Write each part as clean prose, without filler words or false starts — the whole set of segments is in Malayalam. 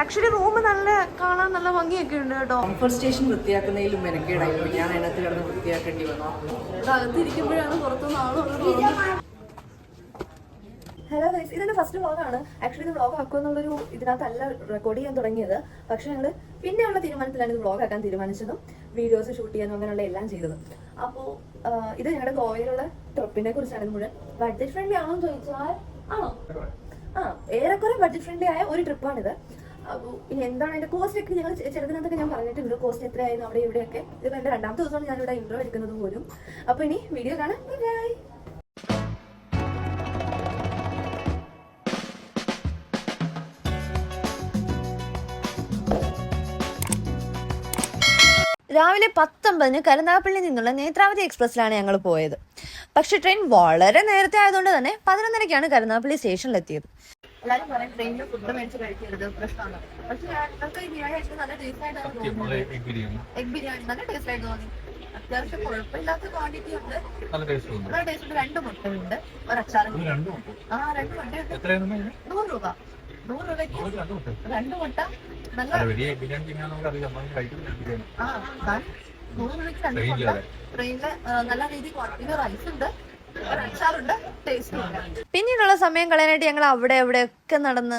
ആക്ച്വലി റൂം നല്ല കാണാൻ നല്ല ഭംഗിയൊക്കെ ഉണ്ട് കേട്ടോ. കംഫർട്ട് സ്റ്റേഷൻ വൃത്തിയാക്കുന്നതിലും മെനക്കേടായിരുന്നു. ഞാൻ അതിനകത്ത് കിടന്ന് വൃത്തിയാക്കേണ്ടി വന്നു. ഇവിടെ അകത്തിരിക്കുമ്പോഴാണ് പുറത്തുനിന്ന് ആളുള്ളത്. ഹലോ ഗൈസ്, ഇതിന്റെ ഫസ്റ്റ് വ്ളോഗാണ്. ആക്ച്വലി ഇത് വ്ളോഗ് ആക്കുമെന്നുള്ളൊരു ഇതിനകത്തല്ല റെക്കോർഡ് ചെയ്യാൻ തുടങ്ങിയത്. പക്ഷെ ഞങ്ങൾ പിന്നെയുള്ള തീരുമാനത്തിലാണ് ഇത് വ്ളോഗ് ആക്കാൻ തീരുമാനിച്ചതും വീഡിയോസ് ഷൂട്ട് ചെയ്യാനും അങ്ങനെയുള്ള എല്ലാം ചെയ്തത്. അപ്പോൾ ഇത് ഞങ്ങളുടെ ഗോവയിലുള്ള ട്രിപ്പിനെ കുറിച്ചാണ്. ഇത് മുഴുവൻ ബഡ്ജറ്റ് ഫ്രണ്ട്ലി ആണോ എന്ന് ചോദിച്ചാൽ ആണോ? ഏറെക്കുറെ ബഡ്ജറ്റ് ഫ്രണ്ട്ലി ആയ ഒരു ട്രിപ്പാണിത്. അപ്പോൾ ഇനി എന്താണ് അതിന്റെ കോസ്റ്റ് ഒക്കെ ഞങ്ങൾ ചെറുതിനകത്തൊക്കെ ഞാൻ പറഞ്ഞിട്ടുണ്ട്. കോസ്റ്റ് എത്രയായിരുന്നു അവിടെ ഇവിടെയൊക്കെ. ഇത് എന്റെ രണ്ടാമത്തെ ദിവസമാണ് ഞാനിവിടെ ഇൻട്രോ എടുക്കുന്നത് പോലും. അപ്പോൾ ഇനി വീഡിയോ കാണാം. ബൈ. രാവിലെ 10:50 കരുനാഗപ്പള്ളിയിൽ നിന്നുള്ള നേത്രാവതി എക്സ്പ്രസ്സിലാണ് ഞങ്ങൾ പോയത്. പക്ഷെ ട്രെയിൻ വളരെ നേരത്തെ ആയതുകൊണ്ട് തന്നെ 11:30ക്കാണ് കരുനാഗപ്പള്ളി സ്റ്റേഷനിലെത്തിയത്. എല്ലാവരും പറയും ട്രെയിനിൽ ഫുഡ് മേടിച്ച് കഴിക്കരുത്, പ്രശ്നമാണ്. പക്ഷെ ഞങ്ങൾക്ക് ഈ ബിരിയാണി കഴിച്ചത് നല്ല ടേസ്റ്റ് ആയിട്ടാണ് തോന്നുന്നത്. എഗ് ബിരിയാണി നല്ല ടേസ്റ്റ് ആയിട്ട് തോന്നി. അത്യാവശ്യം കുഴപ്പമില്ലാത്ത ക്വാണ്ടിറ്റി ഉണ്ട്. നല്ല ടേസ്റ്റ് ഉണ്ട്. 2 മുട്ടയുണ്ട്, ഒരു അച്ചാറും. 2 മുട്ടയുണ്ട്. 100 രൂപ. 100 രൂപയ്ക്ക് 2 മുട്ട. നല്ല 100 രൂപയ്ക്ക് 2 മുട്ട. ട്രെയിനില് നല്ല രീതിയിൽ ക്വാണ്ടിറ്റി റൈസ് ഉണ്ട്, ഒരു അച്ചാറുണ്ട്, ടേസ്റ്റ് ഉണ്ട്. പിന്നീടുള്ള സമയം കളയാനായിട്ട് ഞങ്ങൾ അവിടെ എവിടെയൊക്കെ നടന്ന്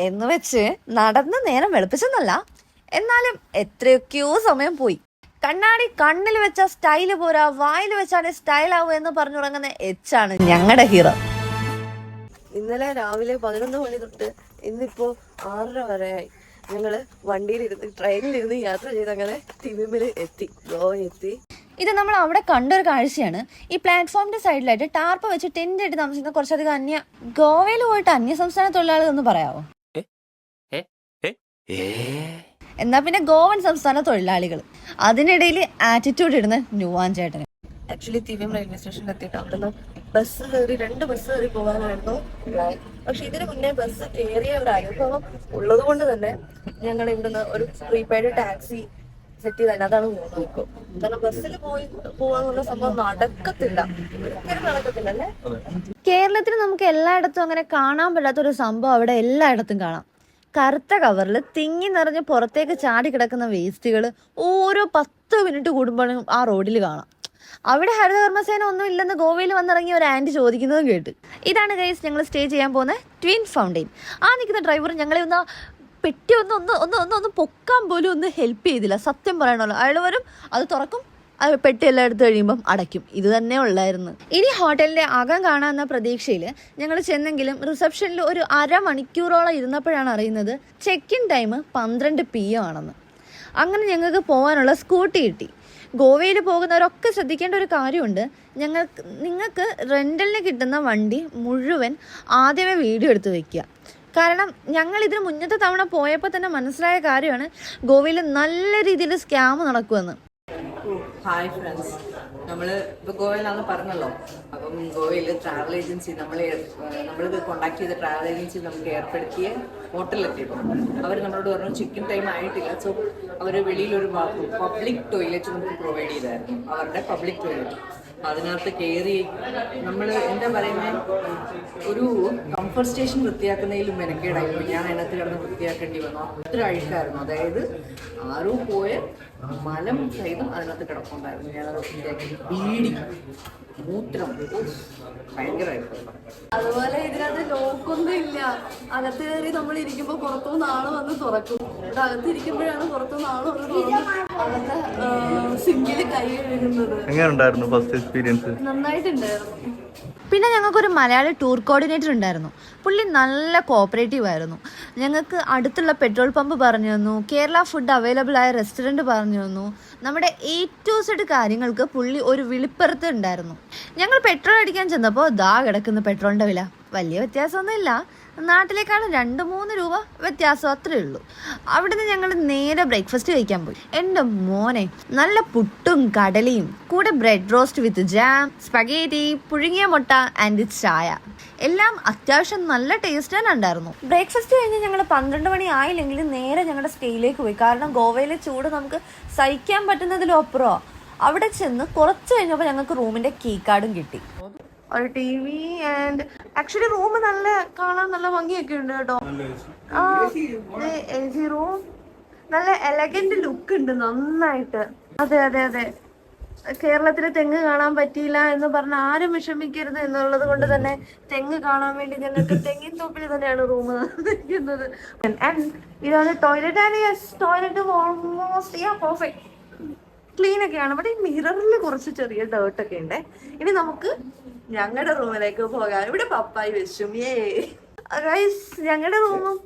എന്ന് വെച്ച് നടന്ന് നേരം വെളുപ്പിച്ചെന്നല്ല, എന്നാലും എത്രയൊക്കെയോ സമയം പോയി. കണ്ണാടി കണ്ണിൽ വെച്ച സ്റ്റൈല് പോരാ, വായിൽ വെച്ചാലേ സ്റ്റൈലാവും എന്ന് പറഞ്ഞു തുടങ്ങുന്ന എച്ചാണ് ഞങ്ങളുടെ ഹീറോ. ഇന്നലെ രാവിലെ 11 മണി തൊട്ട് ഇന്നിപ്പോ 6:30 വരെയായി. ഞങ്ങള് വണ്ടിയിലിരുന്ന് ട്രെയിനിലിരുന്ന് യാത്ര ചെയ്ത് അങ്ങനെ തിരുമല എത്തി, ഗോവ എത്തി. ഇത് നമ്മൾ അവിടെ കണ്ടൊരു കാഴ്ചയാണ്. ഈ പ്ലാറ്റ്ഫോമിന്റെ സൈഡിലായിട്ട് ടാർപ്പ വെച്ച് ടെന്റ് ആയിട്ട് താമസിക്കുന്ന കുറച്ചധികം ഗോവയിൽ പോയിട്ട് അന്യ സംസ്ഥാന തൊഴിലാളികൾ എന്ന് പറയാവോ? എന്നാ പിന്നെ ഗോവൻ സംസ്ഥാന തൊഴിലാളികൾ. അതിനിടയിൽ ആറ്റിറ്റ്യൂഡ് ഇടുന്ന ന്യൂവാൻ ചേട്ടന്. ആക്ച്വലി തിരുവം റെയിൽവേ സ്റ്റേഷനിൽ എത്തിയിട്ട് അവിടുന്ന് ബസ് കയറി 2 ബസ് കയറി പോകാനായിരുന്നു പ്ലാൻ. പക്ഷെ ഇതിന് മുന്നേ ബസ് കയറിയ ഒരു അനുഭവം ഉള്ളത് കൊണ്ട് തന്നെ ഞങ്ങൾ ഇവിടുന്ന് ഒരു പ്രീപെയ്ഡ് ടാക്സി സെറ്റ് ചെയ്ത് അതിനകത്താണ് പോകുന്നത് ഇപ്പോൾ. കാരണം ബസ്സിൽ പോവാന്നുള്ള സംഭവം നടക്കത്തില്ല അല്ലേ? കേരളത്തിൽ നമുക്ക് എല്ലായിടത്തും അങ്ങനെ കാണാൻ പറ്റാത്തൊരു സംഭവം അവിടെ എല്ലായിടത്തും കാണാം. കറുത്ത കവറിൽ തിങ്ങി നിറഞ്ഞ് പുറത്തേക്ക് ചാടി കിടക്കുന്ന വേസ്റ്റുകൾ ഓരോ 10 മിനിറ്റ് കൂടുമ്പോഴും ആ റോഡിൽ കാണാം. അവിടെ ഹരിതകർമ്മസേന ഒന്നും ഇല്ലെന്ന് ഗോവയിൽ വന്നിറങ്ങിയ ഒരു ആൻറ്റി ചോദിക്കുന്നതും കേട്ട്. ഇതാണ് ഗൈസ് ഞങ്ങൾ സ്റ്റേ ചെയ്യാൻ പോകുന്ന ട്വിൻ ഫൗണ്ടെയിൻ. ആ നിൽക്കുന്ന ഡ്രൈവർ ഞങ്ങളെ പെട്ടി ഒന്ന് പൊക്കാൻ പോലും ഒന്ന് ഹെൽപ്പ് ചെയ്തില്ല. സത്യം പറയണല്ലോ, അയാൾ വരും, അത് തുറക്കും, അത് പെട്ടിയെല്ലാം എടുത്ത് കഴിയുമ്പം അടയ്ക്കും. ഇത് തന്നെ ഉള്ളായിരുന്നു. ഇനി ഹോട്ടലിന്റെ അകം കാണാമെന്ന പ്രതീക്ഷയിൽ ഞങ്ങൾ ചെന്നെങ്കിലും റിസപ്ഷനിൽ ഒരു അരമണിക്കൂറോളം ഇരുന്നപ്പോഴാണ് അറിയുന്നത് ചെക്ക് ഇൻ ടൈം 12 PM ആണെന്ന്. അങ്ങനെ ഞങ്ങൾക്ക് പോകാനുള്ള സ്കൂട്ടി കിട്ടി. ഗോവയിൽ പോകുന്നവരൊക്കെ ശ്രദ്ധിക്കേണ്ട ഒരു കാര്യമുണ്ട്. നിങ്ങൾക്ക് റെൻ്റലിന് കിട്ടുന്ന വണ്ടി മുഴുവൻ ആദ്യമേ വീഡിയോ എടുത്ത് വയ്ക്കുക. കാരണം ഞങ്ങൾ ഇതിന് മുന്നത്തെ തവണ പോയപ്പോൾ തന്നെ മനസ്സിലായ കാര്യമാണ് ഗോവയിൽ നല്ല രീതിയിൽ സ്കാം നടക്കുമെന്ന്. ഫ്രണ്ട്സ്, നമ്മൾ ഇപ്പോൾ ഗോവയിലാണെന്ന് പറഞ്ഞല്ലോ. അപ്പം ഗോവയിൽ ട്രാവൽ ഏജൻസി നമ്മളിത് കോണ്ടാക്ട് ചെയ്ത ട്രാവൽ ഏജൻസി നമുക്ക് ഏർപ്പെടുത്തിയ ഹോട്ടലിലെത്തിയിട്ടുണ്ട്. അവർ നമ്മളോട് പറഞ്ഞു ചിക്കൻ ടൈം ആയിട്ടില്ല. സോ അവർ വെളിയിലൊരു പബ്ലിക് ടോയ്ലറ്റ് നമുക്ക് പ്രൊവൈഡ് ചെയ്തായിരുന്നു. അവരുടെ പബ്ലിക് ടോയ്ലറ്റ് അതിനകത്ത് കയറി നമ്മൾ എന്താ പറയുന്നത്, ഒരു കംഫർട്ട് സ്റ്റേഷൻ വൃത്തിയാക്കുന്നതിലും മെനക്കേടായിരുന്നു. ഞാൻ അതിനകത്ത് കിടന്ന് വൃത്തിയാക്കേണ്ടി വന്നു. അത്ര അഴുക്കായിരുന്നു. അതായത് ആരോ പോയ മലം സഹിതം അതിനകത്ത് കിടപ്പുണ്ടായിരുന്നു. ഞാനത് വൃത്തിയാക്കി. ബീഡി, മൂത്രം, ഭയങ്കരമായിരുന്നു. അതുപോലെ ഇതിനകത്ത് ലോക്കൊന്നും ഇല്ല. അകത്ത് കയറി നമ്മൾ ഇരിക്കുമ്പോൾ പുറത്തുനിന്ന് ആള് വന്ന് തുറക്കും. ഇവിടെ അകത്തിരിക്കുമ്പോഴാണ് പുറത്തുനിന്ന് ആള് വന്ന് തുറന്ന് അകത്തെ സിങ്കില് കൈ കഴുകുന്നത്. എങ്ങനെയുണ്ടായിരുന്നു ഫസ്റ്റ് എക്സ്പീരിയൻസ്? നന്നായിട്ടുണ്ടായിരുന്നു. പിന്നെ ഞങ്ങൾക്കൊരു മലയാളി ടൂർ കോർഡിനേറ്റർ ഉണ്ടായിരുന്നു. പുള്ളി നല്ല കോപ്പറേറ്റീവ് ആയിരുന്നു. ഞങ്ങൾക്ക് അടുത്തുള്ള പെട്രോൾ പമ്പ് പറഞ്ഞു തന്നു, കേരള ഫുഡ് അവൈലബിൾ ആയ റെസ്റ്റോറൻറ്റ് പറഞ്ഞു തന്നു. നമ്മുടെ A to Z കാര്യങ്ങൾക്ക് പുള്ളി ഒരു വിളിപ്പുറത്ത് ഉണ്ടായിരുന്നു. ഞങ്ങൾ പെട്രോൾ അടിക്കാൻ ചെന്നപ്പോൾ കിടക്കുന്ന പെട്രോളിൻ്റെ വില വലിയ വ്യത്യാസമൊന്നുമില്ല. നാട്ടിലേക്കാണ് 2-3 രൂപ വ്യത്യാസം, അത്രേ ഉള്ളൂ. അവിടുന്ന് ഞങ്ങൾ നേരെ ബ്രേക്ക്ഫാസ്റ്റ് കഴിക്കാൻ പോയി. എൻ്റെ മോനെ, നല്ല പുട്ടും കടലയും കൂടെ ബ്രെഡ് റോസ്റ്റ് വിത്ത് ജാം, സ്പഗേറ്റി, പുഴുങ്ങിയ മുട്ട ആൻഡ് ചായ, എല്ലാം അത്യാവശ്യം നല്ല ടേസ്റ്റ് തന്നെ ഉണ്ടായിരുന്നു. ബ്രേക്ക്ഫാസ്റ്റ് കഴിഞ്ഞ് ഞങ്ങൾ 12 മണി ആയില്ലെങ്കിലും നേരെ ഞങ്ങളുടെ സ്റ്റേയിലേക്ക് പോയി. കാരണം ഗോവയിലെ ചൂട് നമുക്ക് സഹിക്കാൻ പറ്റുന്നതിലും അപ്പുറമാണ്. അവിടെ ചെന്ന് കുറച്ച് കഴിഞ്ഞപ്പോൾ ഞങ്ങൾക്ക് റൂമിൻ്റെ കീ കാർഡും കിട്ടി. ഒരു TV ആൻഡ് ആക്ച്വലി റൂം നല്ല കാണാൻ നല്ല ഭംഗിയൊക്കെ ഉണ്ട് കേട്ടോ. ആ AC റൂം നല്ല എലഗന്റ് ലുക്ക് ഉണ്ട് നന്നായിട്ട്. അതെ അതെ അതെ, കേരളത്തിലെ തെങ്ങ് കാണാൻ പറ്റിയില്ല എന്ന് പറഞ്ഞ ആരും വിഷമിക്കരുത് എന്നുള്ളത് കൊണ്ട് തന്നെ തെങ്ങ് കാണാൻ വേണ്ടി ഞങ്ങൾക്ക് തെങ്ങിൻ തോപ്പിൽ തന്നെയാണ് റൂം തന്നിരിക്കുന്നത്. ഇതാണ് toilet. And yes, toilet almost perfect, clean ഒക്കെയാണ്. ബട്ട് ഈ മിററിൽ കുറച്ച് ചെറിയ ഡേർട്ട് ഒക്കെ ഉണ്ട്. ഇനി നമുക്ക് ഞങ്ങളുടെ റൂമിലേക്ക് പോകാം. ഇവിടെ പപ്പായി വെച്ചും ഗൈസ് ഞങ്ങളുടെ റൂമും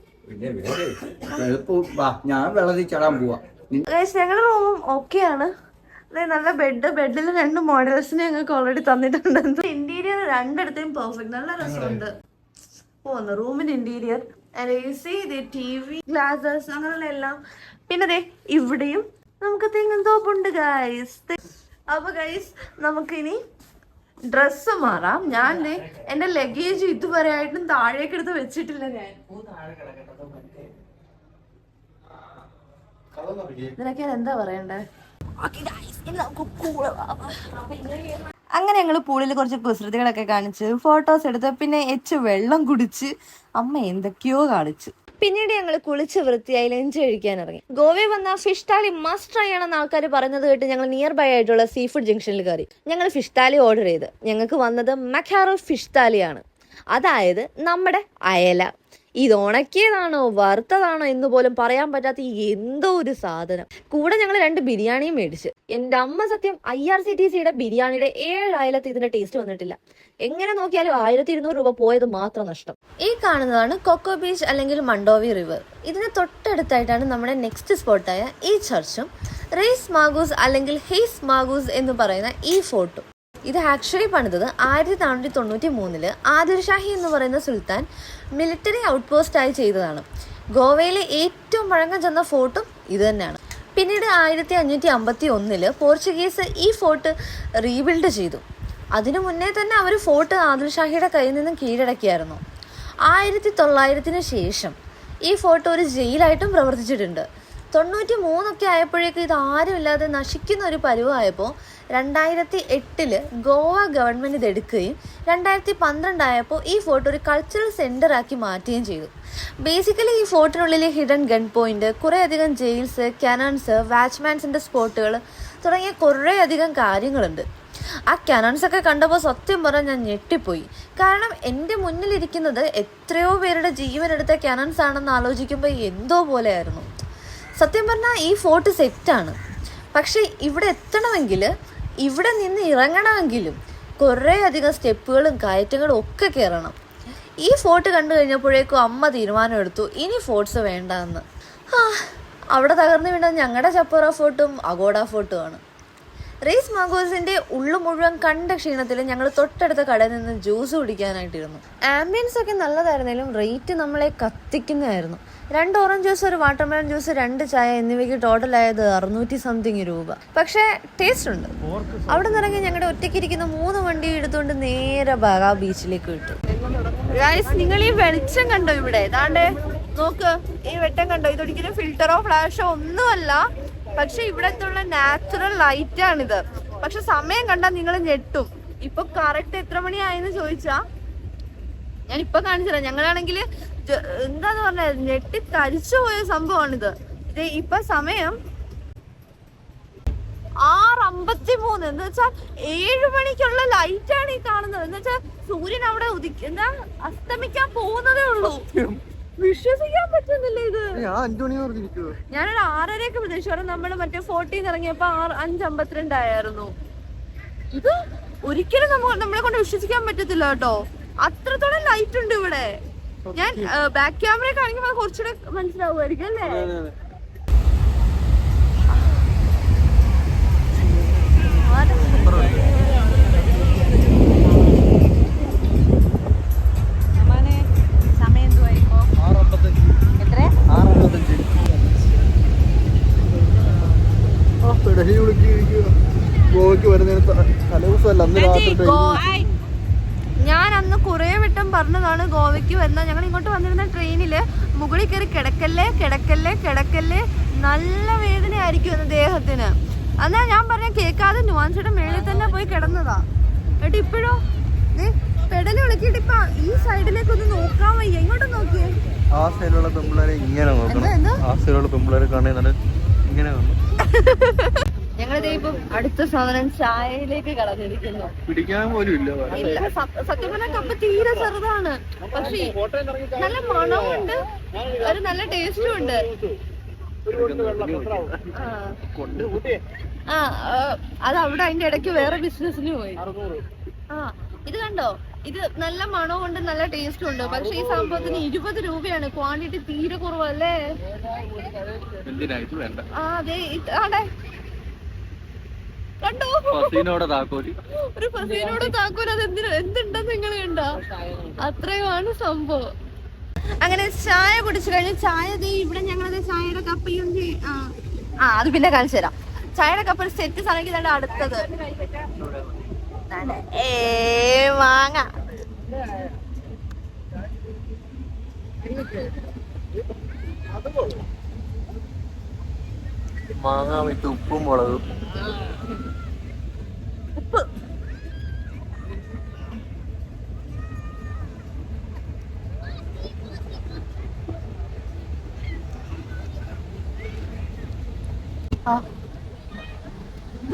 ഞാൻ വെള്ളത്തിൽ ചടാൻ പോവാ. ഗൈസ് ഞങ്ങളുടെ റൂമും ഓക്കെയാണ്. നല്ല ബെഡിൽ 2 മോഡൽസിനെ ഞങ്ങൾക്ക് ഓൾറെഡി തന്നിട്ടുണ്ട്. ഇന്റീരിയർ രണ്ടിടത്തേയും പെർഫെക്റ്റ്, നല്ല രസമുണ്ട്. റൂമിന്റെ ഇന്റീരിയർ TV ഗ്ലാസസ് അങ്ങനെയുള്ള എല്ലാം. പിന്നെ ഇവിടെയും നമുക്ക് തെങ്ങിൻ തോപ്പുണ്ട് ഗൈസ്. അപ്പൊ ഗൈസ് നമുക്കിനി ഡ്രസ്സ് മാറാം. ഞാൻ എന്റെ ലഗേജ് ഇതുവരെ ആയിട്ടും താഴേക്ക് എടുത്ത് വെച്ചിട്ടില്ല. ഞാൻ നിനക്ക് ഞാൻ എന്താ പറയണ്ടേ? അങ്ങനെ ഞങ്ങൾ പൂളിൽ കുറച്ച് കുസൃതികളൊക്കെ കാണിച്ച് ഫോട്ടോസ് എടുത്ത് പിന്നെ വെള്ളം കുടിച്ച് അമ്മ എന്തൊക്കെയോ കാണിച്ചു. പിന്നീട് ഞങ്ങൾ കുളിച്ച് വൃത്തിയായി ലഞ്ച് കഴിക്കാൻ ഇറങ്ങി. ഗോവയിൽ വന്ന ഫിഷ് താലി മസ്റ്റ് ട്രൈ ആണെന്ന് ആൾക്കാർ പറയുന്നത് കേട്ട് ഞങ്ങൾ നിയർ ബൈ ആയിട്ടുള്ള സീ ഫുഡ് ജംഗ്ഷനിൽ കയറി. ഞങ്ങൾ ഫിഷ് താലി ഓർഡർ ചെയ്ത് ഞങ്ങൾക്ക് വന്നത് മക്കാറോ ഫിഷ് താലിയാണ്. അതായത് നമ്മുടെ അയല. ഇത് ഉണക്കിയതാണോ വറുത്തതാണോ എന്ന് പോലും പറയാൻ പറ്റാത്ത എന്തോ ഒരു സാധനം. കൂടെ ഞങ്ങൾ 2 ബിരിയാണിയും മേടിച്ച്. എൻ്റെ അമ്മ സത്യം IRCTCയുടെ ബിരിയാണിയുടെ 7 അയലത്ത് ഇതിന്റെ ടേസ്റ്റ് വന്നിട്ടില്ല. എങ്ങനെ നോക്കിയാലും 1200 രൂപ പോയത് മാത്രം നഷ്ടം. ഈ കാണുന്നതാണ് കൊക്കോ ബീച്ച് അല്ലെങ്കിൽ മണ്ടോവി റിവർ. ഇതിന് തൊട്ടടുത്തായിട്ടാണ് നമ്മുടെ നെക്സ്റ്റ് സ്പോട്ടായ ഈ ചർച്ചും റെയ്സ് മാഗൂസ് അല്ലെങ്കിൽ ഹെയ്സ് മാഗൂസ് എന്ന് പറയുന്ന ഈ ഫോർട്ടും. ഇത് ആക്ച്വലി പണിതത് 1493 ആദിൽ ഷാഹി എന്ന് പറയുന്ന സുൽത്താൻ മിലിറ്ററി ഔട്ട് പോസ്റ്റായി ചെയ്തതാണ്. ഗോവയിലെ ഏറ്റവും പഴക്കം ചെന്ന ഫോർട്ടും ഇത് തന്നെയാണ്. പിന്നീട് 1551 പോർച്ചുഗീസ് ഈ ഫോർട്ട് റീബിൽഡ് ചെയ്തു. അതിനു മുന്നേ തന്നെ അവർ ഫോർട്ട് ആദിൽ ഷാഹിയുടെ കയ്യിൽ നിന്നും കീഴടക്കിയായിരുന്നു. 1900 ശേഷം ഈ ഫോർട്ട് ഒരു ജയിലായിട്ടും പ്രവർത്തിച്ചിട്ടുണ്ട്. 93 ആയപ്പോഴേക്കും ഇത് ആരുമില്ലാതെ നശിക്കുന്ന ഒരു പരുവായപ്പോൾ 2008 ഗോവ ഗവൺമെൻറ് ഇതെടുക്കുകയും 2012 ആയപ്പോൾ ഈ ഫോർട്ട് ഒരു കൾച്ചറൽ സെൻ്റർ ആക്കി മാറ്റുകയും ചെയ്തു. ബേസിക്കലി ഈ ഫോർട്ടിനുള്ളിൽ ഹിഡൻ ഗൺ പോയിന്റ്, കുറേയധികം ജയിൽസ്, കനോൺസ്, വാച്ച്മാൻസിൻ്റെ സ്പോട്ടുകൾ തുടങ്ങിയ കുറേയധികം കാര്യങ്ങളുണ്ട്. ആ കനോൺസൊക്കെ കണ്ടപ്പോൾ സത്യം പറഞ്ഞാൽ ഞാൻ ഞെട്ടിപ്പോയി. കാരണം എൻ്റെ മുന്നിലിരിക്കുന്നത് എത്രയോ പേരുടെ ജീവനെടുത്ത കനോൺസ് ആണെന്ന് ആലോചിക്കുമ്പോൾ എന്തോ പോലെയായിരുന്നു. സത്യം പറഞ്ഞാൽ ഈ ഫോർട്ട് സെറ്റാണ്. പക്ഷേ ഇവിടെ എത്തണമെങ്കിൽ, ഇവിടെ നിന്ന് ഇറങ്ങണമെങ്കിലും കുറേയധികം സ്റ്റെപ്പുകളും കയറ്റങ്ങളും ഒക്കെ കയറണം. ഈ ഫോർട്ട് കണ്ടു കഴിഞ്ഞപ്പോഴേക്കും അമ്മ തീരുമാനമെടുത്തു ഇനി ഫോർട്ട്സ് വേണ്ട എന്ന്. അവിടെ തകർന്നു വീണത് ഞങ്ങളുടെ ചപ്പോറ ഫോർട്ടും അഗോഡ ഫോർട്ടുമാണ്. റെയ്സ് മാഗോസിൻ്റെ ഉള്ളു മുഴുവൻ കണ്ട ക്ഷീണത്തിൽ ഞങ്ങൾ തൊട്ടടുത്ത കടയിൽ നിന്ന് ജ്യൂസ് കുടിക്കാനായിട്ടിരുന്നു. ആംബിയൻസ് ഒക്കെ നല്ലതായിരുന്നാലും റേറ്റ് നമ്മളെ കത്തിക്കുന്നതായിരുന്നു. 2 ഓറഞ്ച് ജ്യൂസ്, ഒരു വാട്ടർമെലൺ ജ്യൂസ്, 2 ചായ എന്നിവയ്ക്ക് ടോട്ടലായത് 600 സംതിങ് രൂപ. പക്ഷേ ടേസ്റ്റ് ഉണ്ട്. അവിടെ നിന്നിറങ്ങി ഞങ്ങളുടെ ഒറ്റയ്ക്കിരിക്കുന്ന 3 വണ്ടി എടുത്തുകൊണ്ട് നേരെ ബാഗ ബീച്ചിലേക്ക് വിട്ടു. നിങ്ങൾ ഈ വെളിച്ചം കണ്ടോ? ഇവിടെ ഏതാണ്ട് നോക്ക്, ഈ വെട്ടം കണ്ടോ? ഇതൊരിക്കലും ഫിൽറ്ററോ ഫ്ലാഷോ ഒന്നുമല്ല. പക്ഷെ ഇവിടത്തുള്ള നാച്ചുറൽ ലൈറ്റ് ആണിത്. പക്ഷെ സമയം കണ്ടാൽ നിങ്ങൾ ഞെട്ടും. ഇപ്പൊ കറക്റ്റ് എത്ര മണിയായെന്ന് ചോദിച്ചാ ഞാൻ ഇപ്പൊ കാണിച്ചുതരാം. ഞങ്ങളാണെങ്കിൽ എന്താന്ന് പറഞ്ഞ ഞെട്ടി തരിച്ചു പോയ സംഭവമാണിത്. ഇത് ഇപ്പൊ സമയം 6:53 എന്ന് വെച്ചാൽ 7 മണിക്കുള്ള ലൈറ്റാണ് ഈ കാണുന്നത്. എന്ന് വെച്ചാൽ സൂര്യൻ അവിടെ അസ്തമിക്കാൻ പോകുന്നതേ ഉള്ളൂ. വിശ്വസിക്കാൻ പറ്റുന്നില്ല ഇത്. ഞാനൊരു 6:30 പ്രതീക്ഷിച്ചു. നമ്മള് മറ്റേ 40 ഇറങ്ങിയപ്പോ 5:52 ആയിരുന്നു. ഇത് ഒരിക്കലും നമ്മളെ കൊണ്ട് വിശ്വസിക്കാൻ പറ്റത്തില്ല കേട്ടോ. അത്രത്തോളം ലൈറ്റ് ഉണ്ട് ഇവിടെ. ഞാൻ ബാക്ക് ക്യാമറ കാണിക്കുമ്പോൾ കുറച്ചുകൂടെ മനസ്സിലാവുമായിരിക്കും അല്ലേ? ഞാൻ അന്ന് കുറെ വട്ടം പറഞ്ഞതാണ് ഗോവയ്ക്ക് വരുന്ന. ഞങ്ങൾ ഇങ്ങോട്ട് വന്നിരുന്ന ട്രെയിനില് മുകളിൽ കയറി കിടക്കല്ലേ കിടക്കല്ലേ കിടക്കല്ലേ, നല്ല വേദനയായിരിക്കും എന്ന് ദേഹത്തിന്. എന്നാ ഞാൻ പറഞ്ഞ കേൾക്കാതെ നുവാൻസിയുടെ മേളിൽ തന്നെ പോയി കിടന്നതാ. എന്നിട്ട് ഇപ്പോഴും പെടല് വിളിക്കിട്ട് ഇപ്പൊ ഈ സൈഡിലേക്ക് ഒന്ന് നോക്കാൻ വയ്യ. ഇങ്ങോട്ട് നോക്കിയേ. ആ സൈഡിലുള്ള പെമ്പിള്ളേരെ ഇങ്ങനെ നോക്കണം. എന്താ ആ സൈഡിലുള്ള പെമ്പിള്ളേരെ കാണുന്നത് ഇങ്ങനെ കാണണം. ഞങ്ങളിതേ ഇപ്പം അടുത്ത സാധനം ചായയിലേക്ക് കടന്നിരിക്കുന്നു. പിടിക്കാൻ പോലും ഇല്ല. ഇല്ല, സത്യം പറഞ്ഞാൽ കപ്പ് തീരെ ചെറുതാണ്, പക്ഷേ നല്ല മണമുണ്ട്, ഒരു നല്ല ടേസ്റ്റും ഉണ്ട്. അത് അവിടെ അതിന്റെ ഇടയ്ക്ക് വേറെ ബിസിനസിന് പോയി. ഇത് കണ്ടോ, ഇത് നല്ല മണമുണ്ട്, നല്ല ടേസ്റ്റും ഉണ്ട്. പക്ഷെ ഈ സംഭവത്തിന് 20 രൂപയാണ്. ക്വാണ്ടിറ്റി തീരെ കുറവല്ലേ? അതെ, ആടെ കണ്ടോ, ഒരു ഫസീനോട് താക്കോൽ. അത് എന്തുണ്ടെന്ന് നിങ്ങൾ കണ്ടോ? അത്രയുമാണ് സംഭവം. അങ്ങനെ ചായ കുടിച്ചു കഴിഞ്ഞു. ചായ ഇവിടെ ഞങ്ങളത് ചായയുടെ കപ്പിലും അത് പിന്നെ കാണിച്ചു തരാം. ചായയുടെ കപ്പിൽ സെറ്റ് സാധനം ഇതാണ് അടുത്തത്. മാങ്ങ മാങ്ങ വിത്ത് ഉപ്പും മുളകും. ഉപ്പ്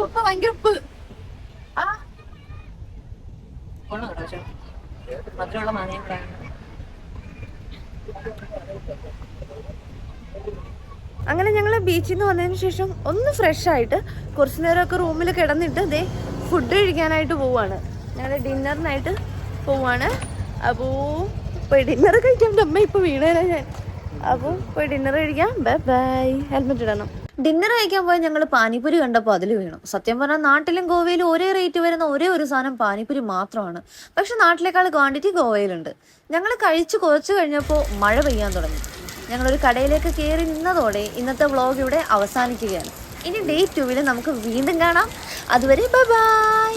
ഉപ്പ് ഭയങ്കര ഉപ്പ്. മധുരമുള്ള മാങ്ങ. അങ്ങനെ ഞങ്ങൾ ബീച്ചിൽ നിന്ന് വന്നതിന് ശേഷം ഒന്ന് ഫ്രഷ് ആയിട്ട് കുറച്ചു നേരമൊക്കെ റൂമിൽ കിടന്നിട്ട് ദേ ഫുഡ് കഴിക്കാനായിട്ട് പോവാണ്. ഞങ്ങൾ ഡിന്നറിനായിട്ട് പോവാണ്. അപ്പോൾ പോയി ഡിന്നർ കഴിക്കാൻ അമ്മ ഇപ്പോൾ വീണേരാ ഞാൻ. അപ്പോൾ പോയി ഡിന്നർ കഴിക്കാം. Bye bye. ഹെൽമെറ്റ് ഇടണം. ഡിന്നർ കഴിക്കാൻ പോയി ഞങ്ങൾ പാനിപ്പൂരി കണ്ടപ്പോൾ അതിൽ വീണു. സത്യം പറഞ്ഞാൽ നാട്ടിലും ഗോവയിലും ഒരേ റേറ്റ് വരുന്ന ഒരേ ഒരു സാധനം പാനിപ്പൂരി മാത്രമാണ്. പക്ഷെ നാട്ടിലേക്കാൾ ക്വാണ്ടിറ്റി ഗോവയിലുണ്ട്. ഞങ്ങൾ കഴിച്ച് കുറച്ച് കഴിഞ്ഞപ്പോൾ മഴ പെയ്യാൻ തുടങ്ങി. ഞങ്ങളൊരു കടയിലേക്ക് കയറി നിന്നതോടെ ഇന്നത്തെ വ്ളോഗ് ഇവിടെ അവസാനിക്കുകയാണ്. ഇനി ഡേ 2 നമുക്ക് വീണ്ടും കാണാം. അതുവരെ ബൈ ബൈ.